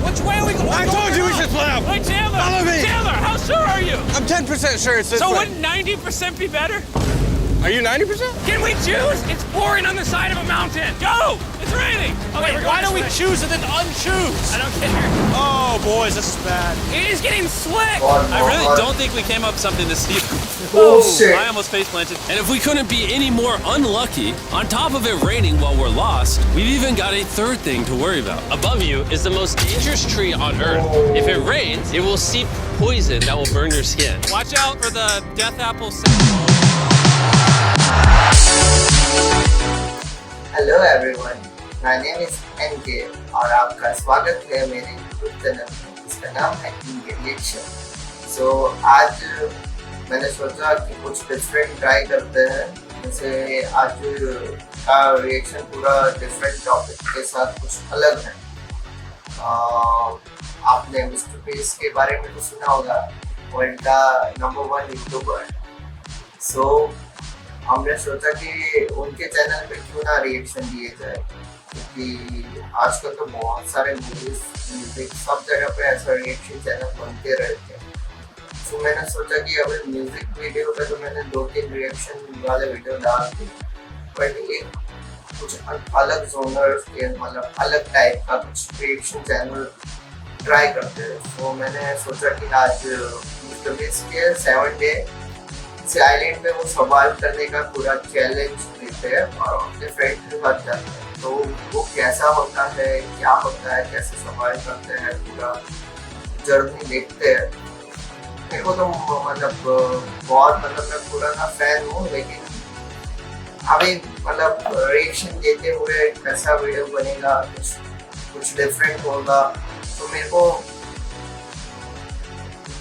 Which way are we going? I told you we should split up. Hey, Chandler! Follow me. Chandler, how sure are you? I'm 10% sure it's this So way. wouldn't 90% be better? Are you 90%? Can we choose? It's pouring on the side of a mountain. Go! It's raining. Okay, why don't we choose and then unchoose? I don't care. Oh, boys, this is bad. It is getting slick. I really don't think we came up with something this steep. Bullshit. I almost face planted. And if we couldn't be any more unlucky, on top of it raining while we're lost, we've even got a third thing to worry about. Above you is the most dangerous tree on Earth. If it rains, it will seep poison that will burn your skin. Watch out for the death apple. Hello everyone, my name is NK और आपका स्वागत है मेरे YouTube channel में जिसका नाम है reaction. सो आज मैंने सोचा कि कुछ डिफरेंट ट्राई करते हैं। जैसे आज का रिएक्शन पूरा डिफरेंट टॉपिक के साथ कुछ अलग है। आपने मिस्टर बीस्ट के बारे में तो सुना होगा, वर्ल्ड का नंबर 1 यूट्यूबर है। सो हमने सोचा कि उनके चैनल पे क्यों ना रिएक्शन दिए जाए, क्योंकि आजकल तो बहुत सारे मूवीज म्यूजिक सब जगह पे ऐसा रिएक्शन चैनल बनते रहते हैं। तो मैंने सोचा कि अभी म्यूजिक वीडियो पे तो मैंने 2-3 रिएक्शन वाले वीडियो डाल दी, बट एक कुछ अलग जोनर्स के मतलब अलग टाइप का कुछ रिएक्शन चैनल ट्राई करते हैं। तो मैंने सोचा कि आज मिस्टर बीस्ट के 7 डे इस आइलैंड में वो सर्वाइव करने का पूरा चैलेंज देते हैं और अपने फ्रेंड के साथ जाते हैं। तो वो कैसा होता है, क्या होता है, कैसे सर्वाइव करते हैं, पूरा जर्नी देखते हैं। मेरे को तो मतलब बहुत मैं पुराना फैन हूँ, लेकिन अभी मतलब रिएक्शन देते हुए कैसा वीडियो बनेगा, कुछ डिफरेंट होगा। तो मेरे को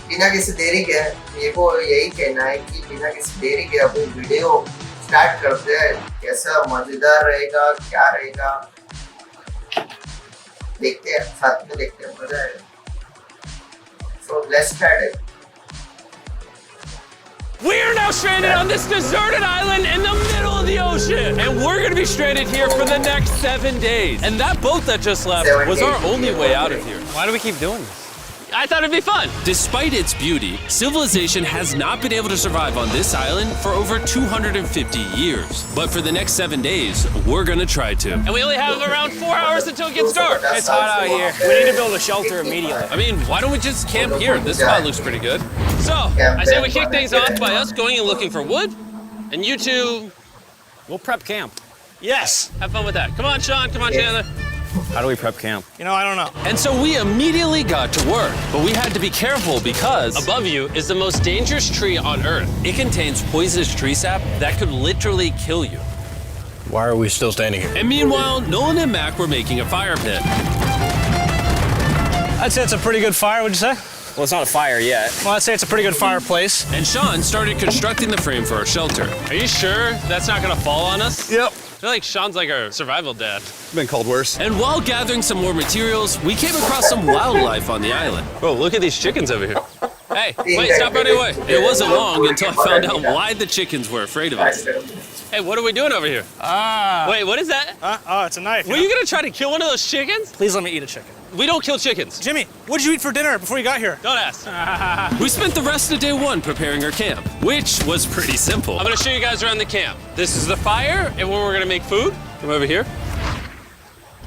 बिना किसी देरी के मेरे को यही कहना है कि बिना किसी देरी के अपनी वीडियो स्टार्ट करते हैं। कैसा मजेदार रहेगा, क्या रहेगा, देखते हैं, साथ में देखते हैं, मजा आएगा। So let's start it. We're now stranded on this deserted island in the middle of the ocean. And we're gonna be stranded here for the next 7 days. And that boat that just left was our only way out of here. Why do we keep doing this? I thought it'd be fun. Despite its beauty, civilization has not been able to survive on this island for over 250 years. But for the next 7 days, we're gonna try to. And we only have around 4 hours until it gets dark. It's hot out here. We need to build a shelter immediately. I mean, why don't we just camp here? This spot looks pretty good. So, I say we kick things off by us going and looking for wood, and you two We'll prep camp. Yes. Have fun with that. Come on, Sean. Come on, Chandler. How do we prep camp? You know, I don't know. And so we immediately got to work, but we had to be careful because Above you is the most dangerous tree on Earth. it contains poisonous tree sap that could literally kill you. Why are we still standing here? And meanwhile, Nolan and Mac were making a fire pit. I'd say it's a pretty good fire, would you say? Well, it's not a fire yet. Well, I'd say it's a pretty good fireplace. And Sean started constructing the frame for our shelter. Are you sure that's not gonna fall on us? Yep. I feel like Sean's like our survival dad. Been called worse. And while gathering some more materials, we came across some wildlife on the island. Whoa, look at these chickens over here. Hey, wait, stop running away. It wasn't long until I found out why the chickens were afraid of us. Hey, what are we doing over here? Wait, what is that? Oh, it's a knife. Were you gonna try to kill one of those chickens? Please let me eat a chicken. We don't kill chickens. Jimmy, what did you eat for dinner before you got here? Don't ask. We spent the rest of day 1 preparing our camp, which was pretty simple. I'm gonna show you guys around the camp. This is the fire and where we're gonna make food. Come over here.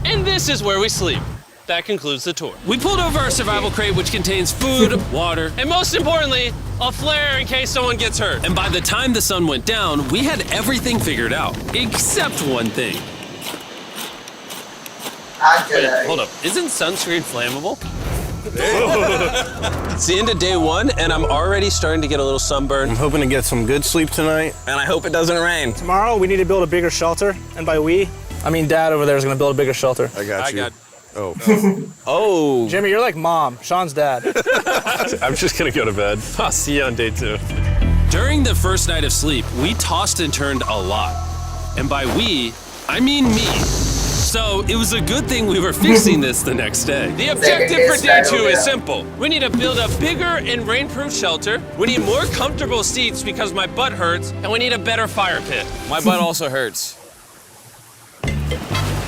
And this is where we sleep. That concludes the tour. We pulled over our survival crate, which contains food, water, And most importantly, a flare in case someone gets hurt. and by the time the sun went down, we had everything figured out, except one thing. Wait, hold up. Isn't sunscreen flammable? It's the end of day 1, and I'm already starting to get a little sunburn. I'm hoping to get some good sleep tonight. And I hope it doesn't rain. Tomorrow, we need to build a bigger shelter. And by we, I mean Dad over there is going to build a bigger shelter. I got you. Oh. Oh. Jimmy, you're like Mom. Sean's dad. I'm just gonna go to bed. I'll see you on day 2. During the first night of sleep, we tossed and turned a lot. And by we, I mean me. So it was a good thing we were fixing this the next day. The objective for day 2 is simple. We need to build a bigger and rainproof shelter. We need more comfortable seats because my butt hurts, and we need a better fire pit. My butt also hurts.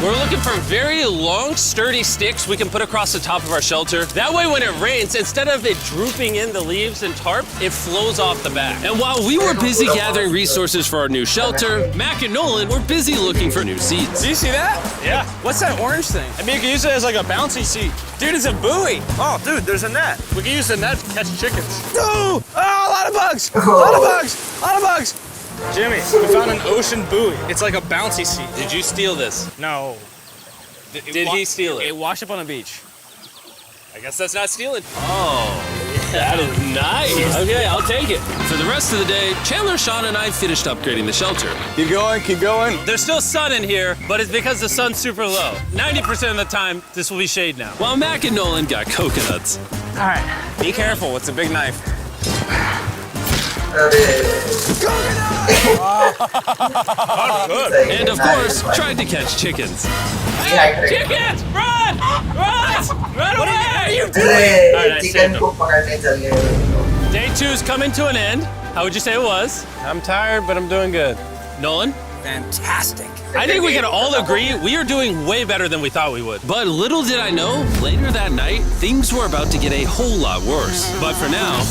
We're looking for very long, sturdy sticks we can put across the top of our shelter. That way when it rains, instead of it drooping in the leaves and tarp, it flows off the back. And while we were busy gathering resources for our new shelter, Mac and Nolan were busy looking for new seeds. Do you see that? Yeah. What's that orange thing? I mean, you can use it as like a bouncy seat. Dude, it's a buoy. Oh, dude, there's a net. We can use the net to catch chickens. Oh, a lot of bugs. A lot of bugs. A lot of bugs. Jimmy, we found an ocean buoy. It's like a bouncy seat. Did you steal this? No. Did he steal it? It washed up on the beach. I guess that's not stealing. Oh, that is nice. Okay, I'll take it. For the rest of the day, Chandler, Sean, and I finished upgrading the shelter. Keep going, keep going. There's still sun in here, but it's because the sun's super low. 90% of the time, this will be shade now. While Mac and Nolan got coconuts. All right, be careful. It's a big knife. And of course, tried to catch chickens. Chickens! Run! Run! Run away! What are you doing? All right, I saved them. Day 2's coming to an end. How would you say it was? I'm tired, but I'm doing good. Nolan? Fantastic. I think we can all agree we are doing way better than we thought we would. But little did I know, later that night, things were about to get a whole lot worse. But for now,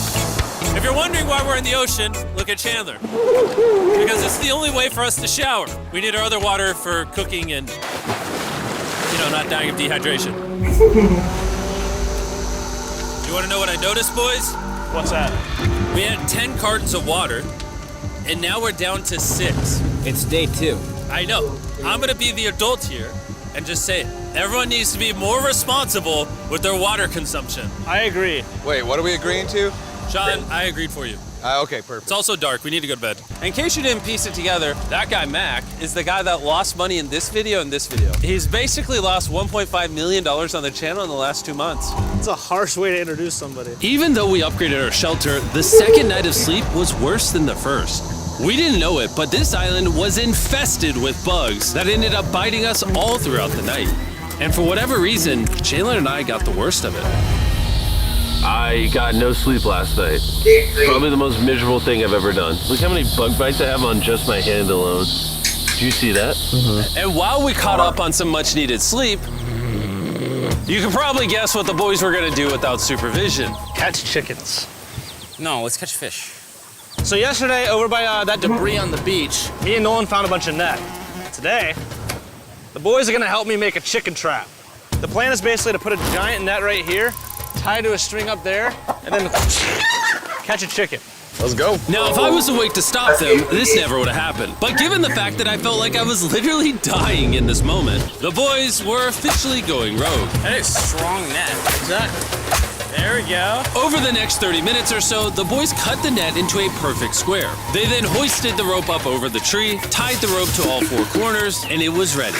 if you're wondering why we're in the ocean, look at Chandler. Because it's the only way for us to shower. We need our other water for cooking and, not dying of dehydration. You want to know what I noticed, boys? What's that? We had 10 cartons of water, and now we're down to 6. It's day 2. I know. I'm gonna be the adult here and just say it. Everyone needs to be more responsible with their water consumption. I agree. Wait, what are we agreeing to? Sean, I agreed for you. Okay, perfect. It's also dark. We need to go to bed. In case you didn't piece it together, that guy, Mac, is the guy that lost money in this video and this video. He's basically lost $1.5 million on the channel in the last 2 months. It's a harsh way to introduce somebody. Even though we upgraded our shelter, the second night of sleep was worse than the first. We didn't know it, but this island was infested with bugs that ended up biting us all throughout the night. And for whatever reason, Chandler and I got the worst of it. I got no sleep last night. Probably the most miserable thing I've ever done. Look how many bug bites I have on just my hand alone. Do you see that? Mm-hmm. And while we caught up on some much needed sleep, you can probably guess what the boys were gonna do without supervision. Catch chickens. No, let's catch fish. So yesterday, over by that debris on the beach, me and Nolan found a bunch of net. Today, the boys are gonna help me make a chicken trap. The plan is basically to put a giant net right here, tie to a string up there, and then catch a chicken. Let's go. Now, if I was awake to stop them, this never would have happened. But given the fact that I felt like I was literally dying in this moment, the boys were officially going rogue. That is strong net. Exactly. There we go. Over the next 30 minutes or so, the boys cut the net into a perfect square. They then hoisted the rope up over the tree, tied the rope to all 4 corners, and it was ready.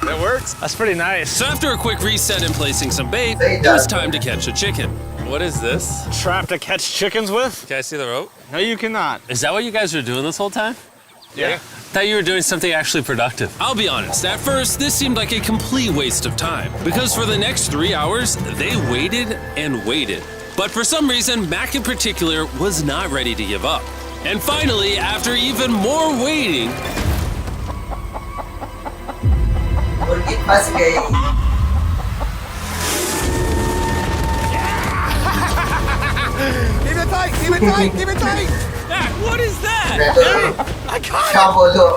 That works. That's pretty nice. So after a quick reset and placing some bait, it was time to catch a chicken. What is this? Trap to catch chickens with? Can I see the rope? No, you cannot. Is that what you guys were doing this whole time? Yeah. Thought you were doing something actually productive. I'll be honest, at first, this seemed like a complete waste of time. Because for the next 3 hours, they waited and waited. But for some reason, Mac in particular was not ready to give up. And finally, after even more waiting, Keep it tight, keep it tight, keep it tight. Mac, what is that? I got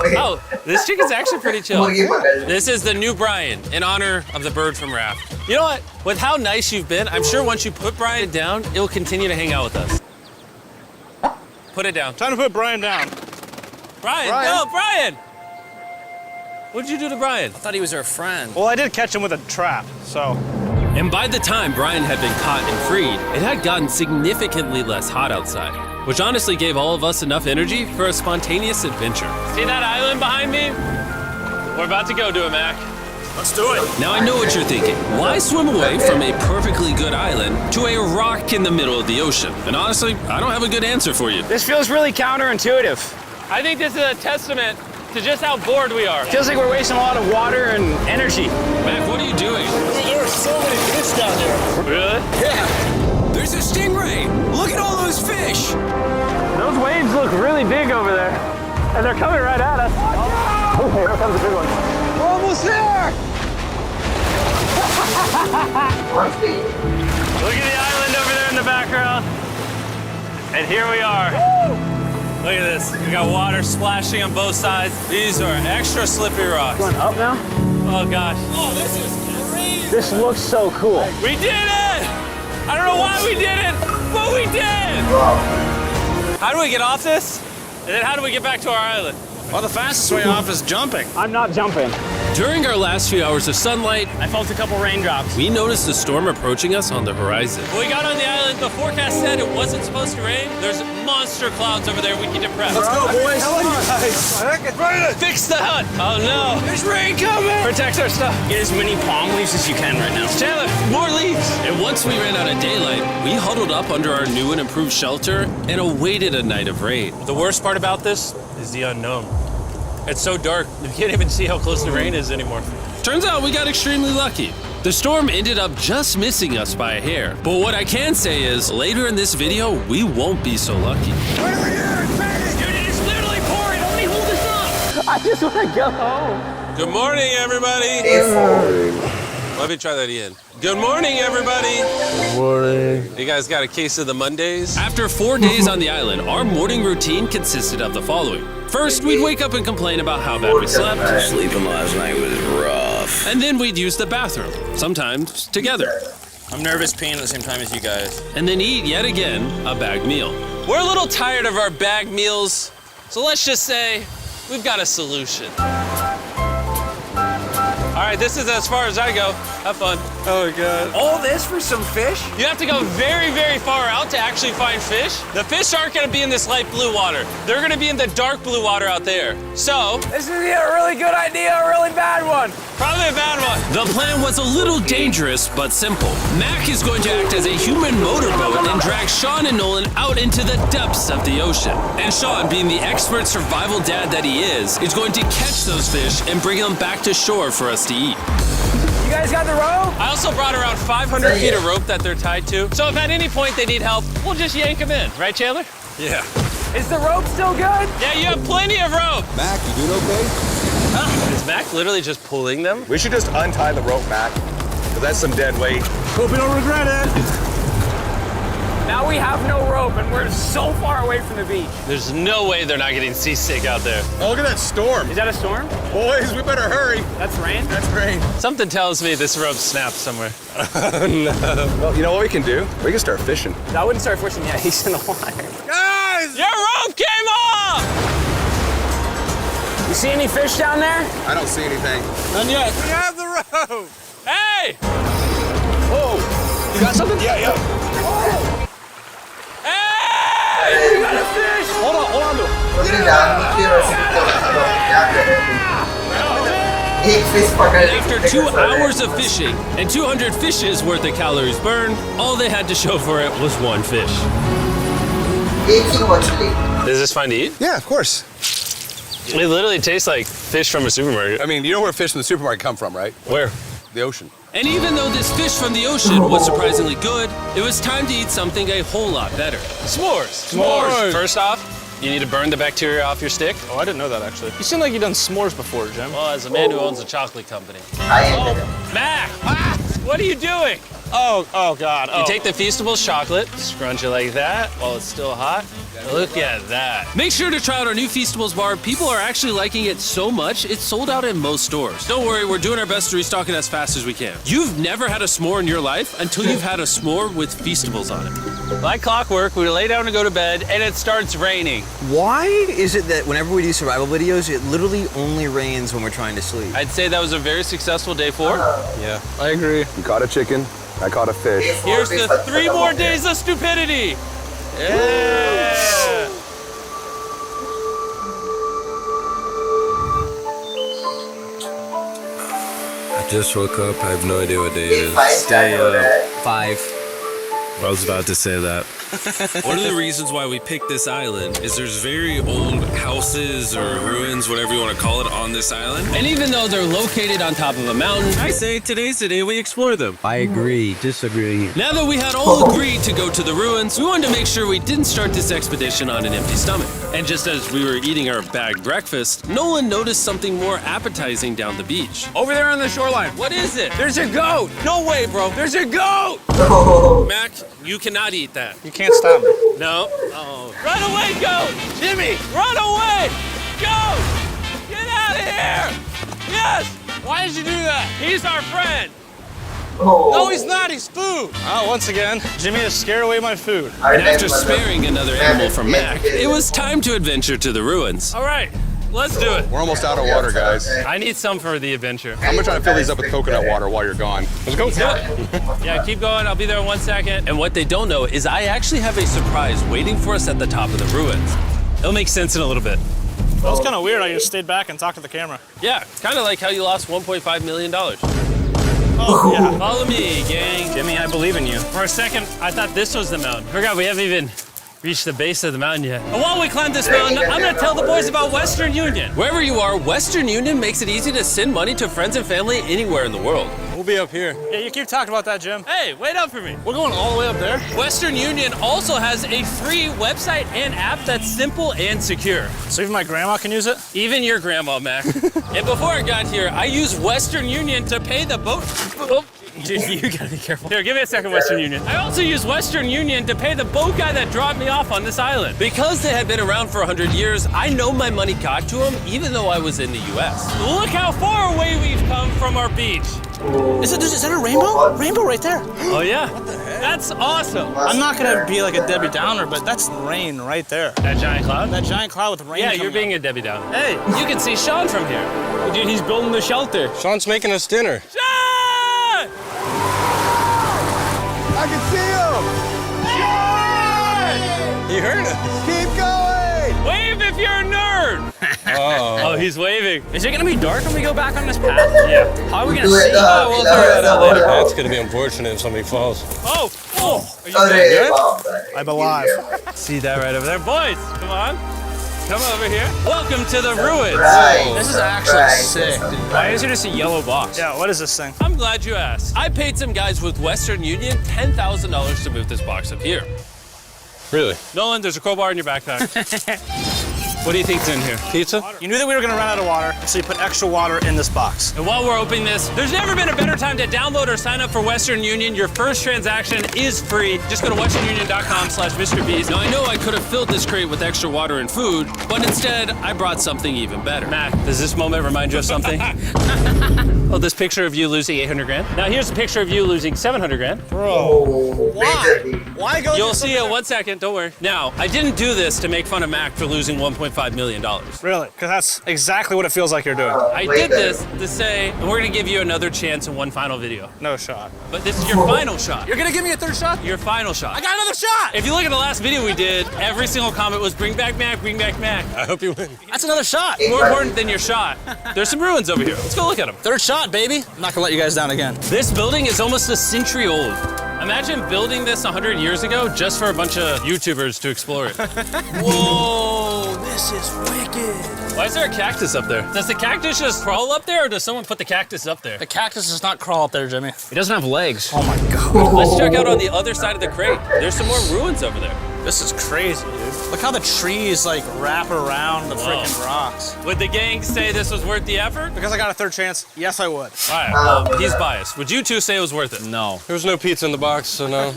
it. Oh, this chicken's actually pretty chill. This is the new Brian, in honor of the bird from Raft. You know what? With how nice you've been, I'm sure once you put Brian down, it will continue to hang out with us. Put it down. Time to put Brian down. Brian, no, Brian! What'd you do to Brian? I thought he was our friend. Well, I did catch him with a trap, so. And by the time Brian had been caught and freed, it had gotten significantly less hot outside, which honestly gave all of us enough energy for a spontaneous adventure. See that island behind me? We're about to go to it, Mac. Let's do it. Now I know what you're thinking. Why swim away from a perfectly good island to a rock in the middle of the ocean? And honestly, I don't have a good answer for you. This feels really counterintuitive. I think this is a testament to just how bored we are. Feels like we're wasting a lot of water and energy. Mac, what are you doing? There are so many fish down there. Really? Yeah. There's a stingray. Look at all those fish. Those waves look really big over there. And they're coming right at us. Oh, here comes a big one. We're almost there! Look at the island over there in the background. And here we are. Look at this. We got water splashing on both sides. These are extra slippery rocks. Going up now? Oh gosh. Oh, this is crazy. This looks so cool. We did it! I don't know why we did it, but we did! How do we get off this? And then how do we get back to our island? Well, the fastest way off is jumping. I'm not jumping. During our last few hours of sunlight, I felt a couple raindrops. we noticed a storm approaching us on the horizon. When we got on the island, the forecast said it wasn't supposed to rain. There's monster clouds over there we can depress. Let's go, boys. Fix the hut! Oh no! There's rain coming. Protect our stuff. Get as many palm leaves as you can right now. Chandler, more leaves! And once we ran out of daylight, we huddled up under our new and improved shelter and awaited a night of rain. The worst part about this is the unknown. It's so dark, you can't even see how close the rain is anymore. Turns out we got extremely lucky. The storm ended up just missing us by a hair. But what I can say is, later in this video, we won't be so lucky. Dude, it is literally pouring! How many hold this up? I just want to go home. Good morning, everybody. Let me try that again. Good morning, everybody. Good morning. You guys got a case of the Mondays? After 4 days on the island, our morning routine consisted of the following. First, we'd wake up and complain about how bad we slept. Sleeping last night was rough. And then we'd use the bathroom, sometimes together. I'm nervous peeing at the same time as you guys. And then eat yet again a bagged meal. We're a little tired of our bag meals, so let's just say we've got a solution. All right, this is as far as I go. Have fun. Oh, God. All this for some fish? You have to go very, very far out to actually find fish. The fish aren't gonna be in this light blue water. They're gonna be in the dark blue water out there. So, This is either a really good idea or a really bad one. probably a bad one. The plan was a little dangerous, but simple. Mac is going to act as a human motorboat and drag Sean and Nolan out into the depths of the ocean. And Sean, being the expert survival dad that he is going to catch those fish and bring them back to shore for us to eat. You guys got the rope? I also brought around 500 feet of rope that they're tied to. So if at any point they need help, we'll just yank them in. Right, Chandler? Yeah. Is the rope still good? Yeah, you have plenty of rope. Mac, you doing okay? Is Mac literally just pulling them? We should just untie the rope, Mac. Because that's some dead weight. Hope you don't regret it. Now we have no rope and we're so far away from the beach. There's no way they're not getting seasick out there. Oh, look at that storm. Is that a storm? Boys, we better hurry. That's rain? That's rain. Something tells me this rope snapped somewhere. Well, you know what we can do? We can start fishing. I wouldn't start fishing yet. He's in the water. Guys! Your rope came off! You see any fish down there? I don't see anything. None yet. We have the rope. Hey! Whoa! You got something? Yeah. Hey! You got a fish! Hold on to it. After 2 hours of fishing and 200 fishes worth of calories burned, all they had to show for it was one fish. Is this fine to eat? Yeah, of course. It literally tastes like fish from a supermarket. I mean, you know where fish in the supermarket come from, right? Where? The ocean. And even though this fish from the ocean was surprisingly good, it was time to eat something a whole lot better. S'mores. S'mores. First off, you need to burn the bacteria off your stick. Oh, I didn't know that actually. You seem like you've done s'mores before, Jim. Well, as a man who owns a chocolate company. Mac! What are you doing? Oh God. You take the Feastables chocolate, scrunch it like that while it's still hot. Look at that. Make sure to try out our new Feastables bar. People are actually liking it so much, it's sold out in most stores. Don't worry, we're doing our best to restock it as fast as we can. You've never had a s'more in your life until you've had a s'more with Feastables on it. Like clockwork, we lay down to go to bed, and it starts raining. Why is it that whenever we do survival videos, it literally only rains when we're trying to sleep? I'd say that was a very successful day 4. Yeah, I agree. You caught a chicken. I caught a fish. Here's the 3 more days of stupidity. Yeah. I just woke up. I have no idea what day it is. Day 5. I was about to say that. One of the reasons why we picked this island is there's very old houses or ruins, whatever you want to call it, on this island. And even though they're located on top of a mountain, I say today's the day we explore them. I agree. Disagree. Now that we had all agreed to go to the ruins, we wanted to make sure we didn't start this expedition on an empty stomach. And just as we were eating our bagged breakfast, Nolan noticed something more appetizing down the beach. Over there on the shoreline. What is it? There's a goat. No way, bro. There's a goat. Mac, you cannot eat that. You can't stop me. No. Oh. Run away, goat. Jimmy, run away. Goat. Get out of here. Yes. Why did you do that? He's our friend. No, he's not. He's food. Oh, once again, Jimmy has scared away my food. And after sparing another animal from Mac, it was time to adventure to the ruins. All right, let's do it. We're almost out of water, guys. I need some for the adventure. I'm gonna try to fill these up with coconut water while you're gone. Let's go. Yeah, keep going. I'll be there in 1 second. And what they don't know is I actually have a surprise waiting for us at the top of the ruins. It'll make sense in a little bit. That was kind of weird. I just stayed back and talked to the camera. Yeah, kind of like how you lost $1.5 million. Oh, yeah. Follow me, gang. Jimmy, I believe in you. For a second, I thought this was the mountain. Forgot we haven't even reached the base of the mountain yet. And while we climb this mountain, I'm gonna tell the boys about Western Union. Wherever you are, Western Union makes it easy to send money to friends and family anywhere in the world. We'll be up here. Yeah, you keep talking about that, Jim. Hey, wait up for me. We're going all the way up there. Western Union also has a free website and app that's simple and secure. So even my grandma can use it? Even your grandma, Mac. And before I got here, I used Western Union to pay the boat. Oh. Dude, you gotta be careful. Here, give me a second, Western Union. I also used Western Union to pay the boat guy that dropped me off on this island. Because they had been around for 100 years, I know my money got to them even though I was in the US. Look how far away we've come from our beach. Is that a rainbow? Rainbow right there. Oh yeah? What the heck? That's awesome. I'm not gonna be like a Debbie Downer, but that's rain right there. That giant cloud? That giant cloud with rain. Yeah, you're being a Debbie Downer. Hey, you can see Sean from here. Dude, he's building the shelter. Sean's making us dinner. Sean! I can see him! You heard it. Keep going! Wave if you're a nerd! Oh, he's waving. Is it gonna be dark when we go back on this path? Yeah. How are we gonna see? Oh, we'll figure that out later. That's gonna be unfortunate if somebody falls. Oh! Are you doing good? I'm alive. See that right over there? Boys, come on. Come over here. Welcome to the ruins. This is actually sick, dude. Why is there just a yellow box? Yeah, what is this thing? I'm glad you asked. I paid some guys with Western Union $10,000 to move this box up here. Really? Nolan, there's a crowbar in your backpack. What do you think's in here? Pizza? You knew that we were gonna run out of water, so you put extra water in this box. And while we're opening this, there's never been a better time to download or sign up for Western Union. Your first transaction is free. Just go to westernunion.com/Mr.Beast. Now I know I could have filled this crate with extra water and food, but instead I brought something even better. Matt, does this moment remind you of something? Oh, this picture of you losing 800 grand? Now here's a picture of you losing 700 grand. Bro, why? Why go? You'll see it in 1 second, don't worry. Now, I didn't do this to make fun of Mac for losing $1.5 million. Really? Because that's exactly what it feels like you're doing. I did this to say, and we're gonna give you another chance in one final video. No shot. But this is your final shot. You're gonna give me a third shot? Your final shot. I got another shot! If you look at the last video we did, every single comment was bring back Mac, bring back Mac. I hope you win. That's another shot. More important than your shot, there's some ruins over here. Let's go look at them. Third shot, baby. I'm not gonna let you guys down again. This building is almost a century old. Imagine building this 100 years ago just for a bunch of YouTubers to explore it. Whoa, this is wicked. Why is there a cactus up there? Does the cactus just crawl up there, or does someone put the cactus up there? The cactus does not crawl up there, Jimmy. It doesn't have legs. Oh my God. Let's check out on the other side of the crate. There's some more ruins over there. This is crazy, dude. Look how the trees like wrap around the freaking rocks. Would the gang say this was worth the effort? Because I got a third chance, yes I would. All right, well, he's biased. Would you two say it was worth it? No. There was no pizza in the box, so no.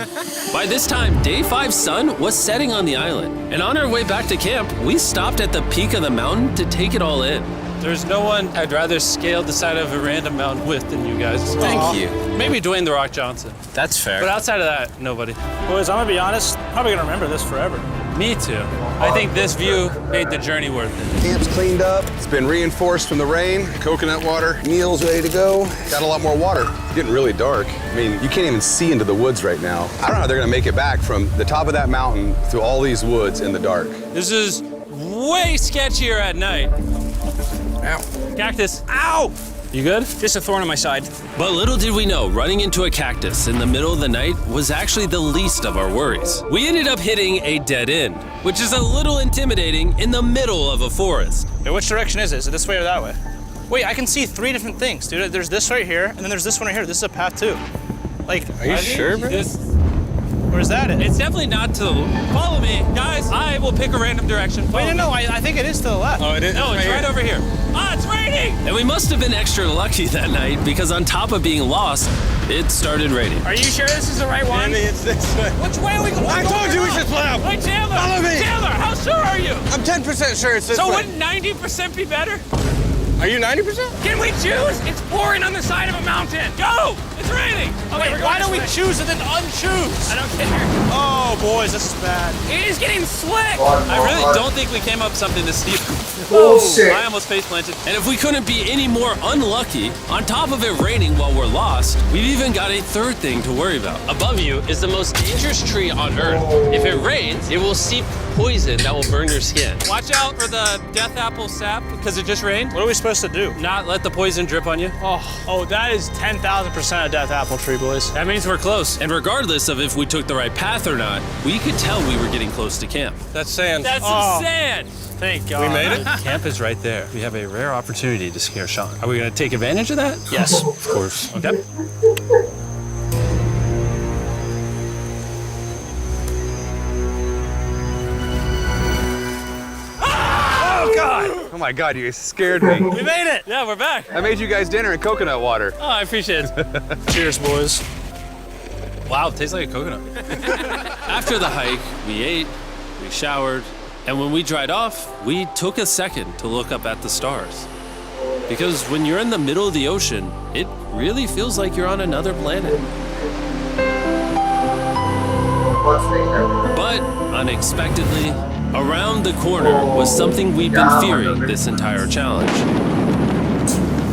By this time, Day 5's sun was setting on the island. And on our way back to camp, we stopped at the peak of the mountain to take it all in. There's no one I'd rather scale the side of a random mountain with than you guys. Thank you. Maybe Dwayne The Rock Johnson. That's fair. But outside of that, nobody. Boys, I'm gonna be honest, probably gonna remember this forever. Me too. I think this view made the journey worth it. Camp's cleaned up. It's been reinforced from the rain. Coconut water. Meal's ready to go. Got a lot more water. It's getting really dark. I mean, you can't even see into the woods right now. I don't know how they're gonna make it back from the top of that mountain through all these woods in the dark. This is way sketchier at night. Ow. Cactus. Ow! You good? Just a thorn in my side. But little did we know, running into a cactus in the middle of the night was actually the least of our worries. We ended up hitting a dead end, which is a little intimidating in the middle of a forest. Wait, which direction is it? Is it this way or that way? Wait, I can see 3 different things, dude. There's this right here, and then there's this one right here. This is a path too. Like, Are you sure, bro? Where's that at? It's definitely not to the... Follow me, guys. I will pick a random direction. Wait, no, I think it is to the left. Oh, it is? No, it's right over here. Ah, it's raining! And we must have been extra lucky that night because on top of being lost, it started raining. Are you sure this is the right one? It's this way. Which way are we going? I told you we should plow. Wait, Chandler! Follow me. Chandler, how sure are you? I'm 10% sure it's this So way. wouldn't 90% be better? Are you 90%? Can we choose? It's pouring on the side of a mountain. Go! It's raining. Okay, Wait, why don't we choose and then unchoose? I don't care. Oh, boys, this is bad. It is getting slick. I really don't think we came up something to steep. Oh shit. I almost face planted. And if we couldn't be any more unlucky, on top of it raining while we're lost, we've even got a third thing to worry about. Above you is the most dangerous tree on Earth. If it rains, it will seep poison that will burn your skin. Watch out for the death apple sap because it just rained. What are we supposed to do? Not let the poison drip on you. Oh, that is 10,000% a death apple tree, boys. That means we're close. And regardless of if we took the right path or not, we could tell we were getting close to camp. That's sand. That's some sand. Thank God. We made it? Camp is right there. We have a rare opportunity to scare Sean. Are we going to take advantage of that? Yes. Of course. Okay. Oh, God. Oh my God, you guys scared me. We made it. Yeah, we're back. I made you guys dinner and coconut water. Oh, I appreciate it. Cheers, boys. Wow, it tastes like a coconut. After the hike, we ate, we showered, and when we dried off, we took a second to look up at the stars. Because when you're in the middle of the ocean, it really feels like you're on another planet. But unexpectedly, around the corner was something we've been fearing this entire challenge.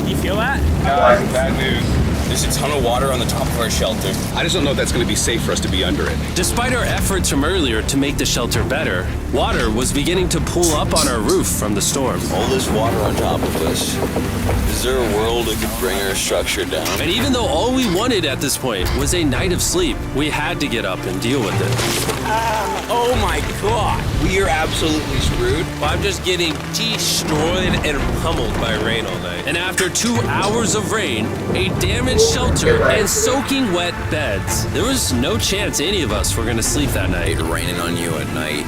You feel that? Guys, bad news. There's a ton of water on the top of our shelter. I just don't know if that's going to be safe for us to be under it. Despite our efforts from earlier to make the shelter better, water was beginning to pool up on our roof from the storm. All this water on top of us. Is there a world that could bring our structure down? And even though all we wanted at this point was a night of sleep, we had to get up and deal with it. Oh my God. We are absolutely screwed. I'm just getting destroyed and pummeled by rain all night. And after 2 hours of rain, a damaged shelter, and soaking wet beds, there was no chance any of us were going to sleep that night. Raining on you at night.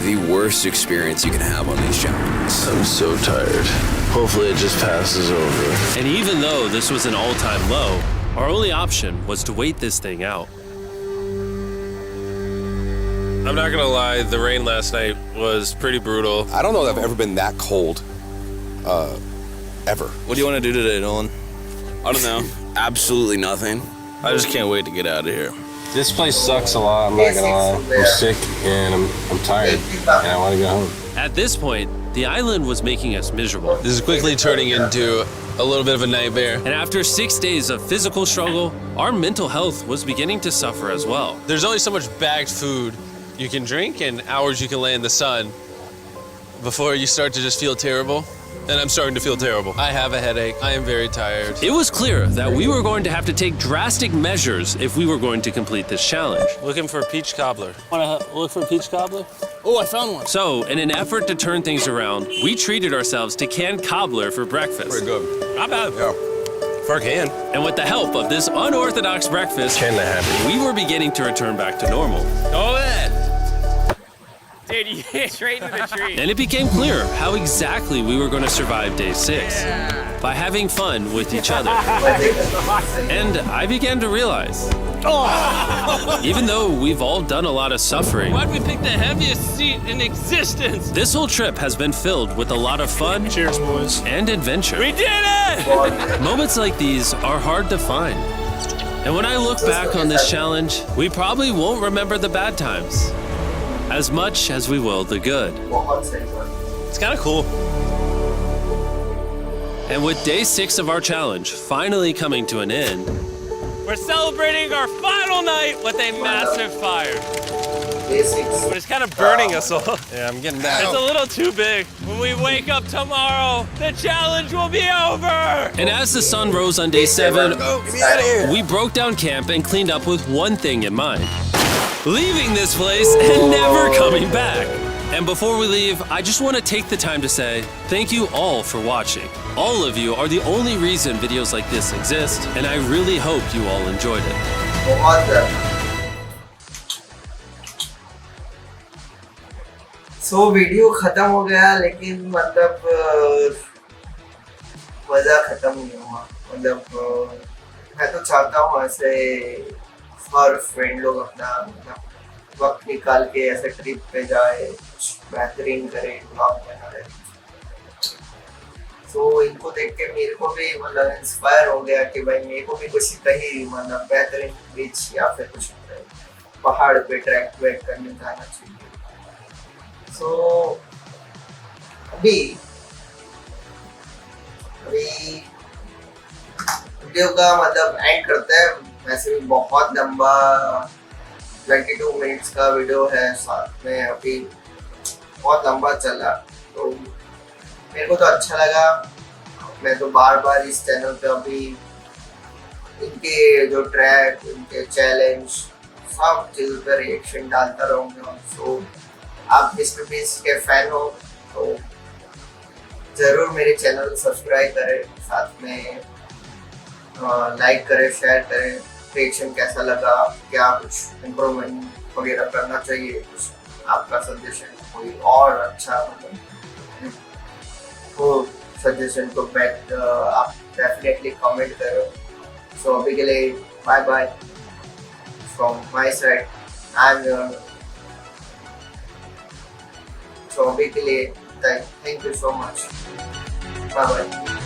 The worst experience you can have on these challenges. I'm so tired. Hopefully it just passes over. And even though this was an all-time low, our only option was to wait this thing out. I'm not gonna lie, the rain last night was pretty brutal. I don't know that I've ever been that cold, ever. What do you want to do today, Nolan? I don't know. Absolutely nothing. I just can't wait to get out of here. This place sucks a lot, I'm not gonna lie. I'm sick and I'm tired and I want to go home. At this point, the island was making us miserable. This is quickly turning into a little bit of a nightmare. And after 6 days of physical struggle, our mental health was beginning to suffer as well. There's only so much bagged food you can drink and hours you can lay in the sun before you start to just feel terrible. And I'm starting to feel terrible. I have a headache. I am very tired. It was clear that we were going to have to take drastic measures if we were going to complete this challenge. Looking for a peach cobbler. Want to look for a peach cobbler? Oh, I found one. So, in an effort to turn things around, we treated ourselves to canned cobbler for breakfast. Pretty good. Not bad. Yeah. For a can. And with the help of this unorthodox breakfast, we were beginning to return back to normal. Go ahead. Dude, you hit straight into the tree. And it became clear how exactly we were going to survive day 6. By having fun with each other. And I began to realize, even though we've all done a lot of suffering, Why'd we pick the heaviest seat in existence? this whole trip has been filled with a lot of fun. Cheers, boys. And adventure. We did it! Moments like these are hard to find. And when I look back on this challenge, we probably won't remember the bad times as much as we will the good. It's kind of cool. And with day 6 of our challenge finally coming to an end, We're celebrating our final night with a massive fire. basics. But it's kind of burning us all. Yeah, I'm getting back. It's a little too big. When we wake up tomorrow, the challenge will be over. And as the sun rose on day 7, we broke down camp and cleaned up with one thing in mind: leaving this place and never coming back. And before we leave, I just want to take the time to say thank you all for watching. All of you are the only reason videos like this exist, and I really hope you all enjoyed it. So video खत्म हो गया, लेकिन मतलब मजा खत्म नहीं हुआ। मतलब मैं तो चाहता हूँ ऐसे हर फ्रेंड लोग अपना वक्त निकाल के ऐसे ट्रिप पे जाए, बेहतरीन करे, ब्लॉग बनाए। सो इनको देख के मेरे को भी मतलब इंस्पायर हो गया कि भाई मेरे को भी कुछ कहीं मतलब बेहतरीन बीच या फिर कुछ पहाड़ पे ट्रैक वेक करने जाना चाहिए। सो अभी वीडियो का मतलब एंड करते हैं। वैसे भी बहुत लंबा 22 मिनट्स का वीडियो है, साथ में अभी बहुत लंबा चला, तो मेरे को तो अच्छा लगा। मैं तो बार बार इस चैनल पे अभी इनके जो ट्रैक, इनके चैलेंज, सब चीज़ों पर रिएक्शन डालता रहूँगा। सो आप मिस्टर बीस्ट के फैन हो तो ज़रूर मेरे चैनल को सब्सक्राइब करें, साथ में लाइक करें, शेयर करें। रिएक्शन कैसा लगा, क्या कुछ इम्प्रूवमेंट वगैरह करना चाहिए, कुछ आपका सजेशन कोई और अच्छा मतलब वो सजेशन को बैक आप डेफिनेटली कमेंट करो। सो अभी के लिए bye bye from my side. So अभी के लिए thank you so much, bye bye.